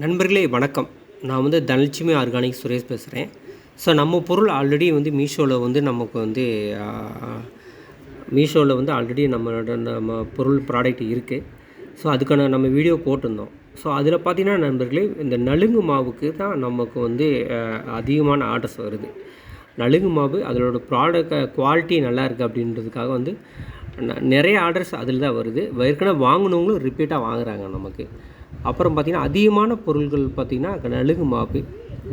நண்பர்களே வணக்கம். நான் தனலட்சுமி ஆர்கானிக் சுரேஷ் பேசுகிறேன். ஸோ நம்ம பொருள் ஆல்ரெடி மீஷோவில் நமக்கு மீஷோவில் ஆல்ரெடி நம்ம பொருள் ப்ராடக்ட் இருக்குது. ஸோ அதுக்கான நம்ம வீடியோ போட்டிருந்தோம். ஸோ அதில் பார்த்திங்கன்னா நண்பர்களே, இந்த நலுங்கு மாவுக்கு தான் நமக்கு அதிகமான ஆர்டர்ஸ் வருது. நலுங்கு மாவு அதோட ப்ராடக்ட் குவாலிட்டி நல்லா இருக்குது அப்படின்றதுக்காக நிறைய ஆர்டர்ஸ் அதில் தான் வருது. ஏற்கனவே வாங்கினவங்களும் ரிப்பீட்டாக வாங்குகிறாங்க நமக்கு. அப்புறம் பார்த்திங்கன்னா அதிகமான பொருட்கள் பார்த்திங்கன்னா நலுங்கு மாவு,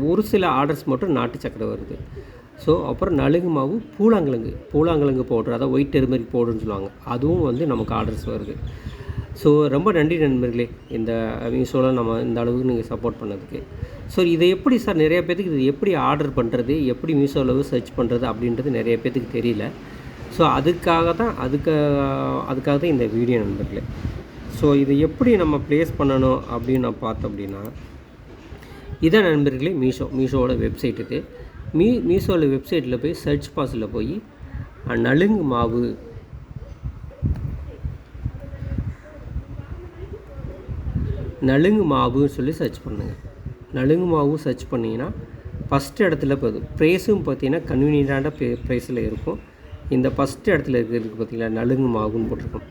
ஒரு சில ஆர்டர்ஸ் மட்டும் நாட்டு சக்கரை வருது. ஸோ அப்புறம் நலுங்கு மாவு, பூலாங்கிழங்கு பவுட்ரு, அதாவது ஒயிட் டெர்மரிக் பவுடர்னு சொல்லுவாங்க, அதுவும் நமக்கு ஆர்டர்ஸ் வருது. ஸோ ரொம்ப நன்றி நண்பர்களே, இந்த மீஷோவில் நம்ம இந்த அளவுக்கு நீங்கள் சப்போர்ட் பண்ணதுக்கு. ஸோ இதை எப்படி சார் நிறைய பேர்த்துக்கு இது எப்படி ஆர்டர் பண்ணுறது, எப்படி மீஷோவில் சர்ச் பண்ணுறது அப்படின்றது நிறைய பேர்த்துக்கு தெரியல. ஸோ அதுக்காக தான் இந்த வீடியோ நண்பர்களே. ஸோ இதை எப்படி நம்ம ப்ளேஸ் பண்ணணும் அப்படின்னு நான் பார்த்தோம் அப்படின்னா, இதான் நண்பர்களே மீஷோவோட வெப்சைட் இது. மீஷோவில் வெப்சைட்டில் போய் சர்ச் பாக்ஸில் போய் நலுங்கு மாவுன்னு சொல்லி சர்ச் பண்ணுங்கள். நலுங்கு மாவு சர்ச் பண்ணிங்கன்னா ஃபஸ்ட்டு இடத்துல போகுது. ப்ரைஸும் பார்த்திங்கன்னா கன்வீனியன்ட்டான ப்ரைஸில் இருக்கும். இந்த ஃபஸ்ட்டு இடத்துல இருக்கிறதுக்கு பார்த்திங்களா, நலுங்கு மாவுன்னு போட்டிருக்கோம்.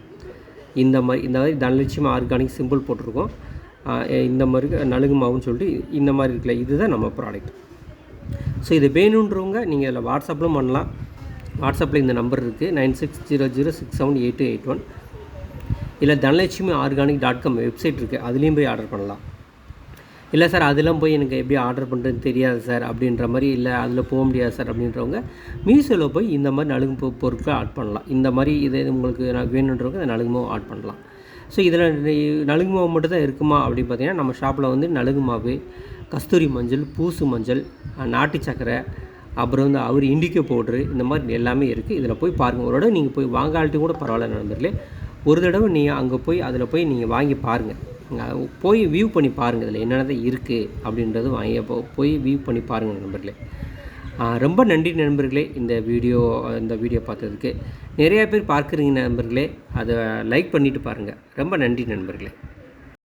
இந்த மாதிரி தனலட்சுமி ஆர்கானிக் சிம்பிள் போட்டிருக்கோம். இந்த மாதிரி நலுங்கு மாவுன்னு சொல்லிட்டு இந்த மாதிரி இருக்குல்ல, இதுதான் நம்ம ப்ராடக்ட். ஸோ இது வேணுன்றவங்க நீங்கள் இதில் வாட்ஸ்அப்பிலும் பண்ணலாம். வாட்ஸ்அப்பில் இந்த நம்பர் இருக்குது, 9600678281. இல்லை தனலட்சுமி ஆர்கானிக்.com வெப்சைட் இருக்குது, அதுலேயும் போய் ஆர்டர் பண்ணலாம். இல்லை சார் அதெல்லாம் போய் எனக்கு எப்படி ஆர்டர் பண்ணுறதுன்னு தெரியாது சார் அப்படின்ற மாதிரி, இல்லை அதில் போக முடியாது சார் அப்படின்றவங்க மீஷோவில் போய் இந்த மாதிரி நலுங்கு பொருட்களை ஆட் பண்ணலாம். இந்த மாதிரி இது உங்களுக்கு வேணுன்றவங்க இந்த நலுங்கு மாவு ஆட் பண்ணலாம். ஸோ இதில் நலுங்கு மாவு மட்டும் தான் இருக்குமா அப்படின்னு பார்த்தீங்கன்னா, நம்ம ஷாப்பில் நலுங்கு மாவு, கஸ்தூரி மஞ்சள், பூசு மஞ்சள், நாட்டு சக்கரை, அப்புறம் அவர் இண்டிகோ பவுட்ரு, இந்த மாதிரி எல்லாமே இருக்குது. இதில் போய் பாருங்கள். ஒரு தடவை நீங்கள் போய் வாங்கால்ட்டி கூட பரவாயில்ல நண்பர்களே, ஒரு தடவை நீங்கள் அங்கே போய் அதில் போய் நீங்கள் வாங்கி பாருங்கள். போய் வியூ பண்ணி பாருங்கள், இதில் என்னென்ன இருக்குது அப்படின்றது போய் வியூ பண்ணி பாருங்கள் நண்பர்களே. ரொம்ப நன்றி நண்பர்களே, இந்த வீடியோ பார்த்ததுக்கு. நிறையா பேர் பார்க்குறீங்க நண்பர்களே, அதை லைக் பண்ணிவிட்டு பாருங்கள். ரொம்ப நன்றி நண்பர்களே.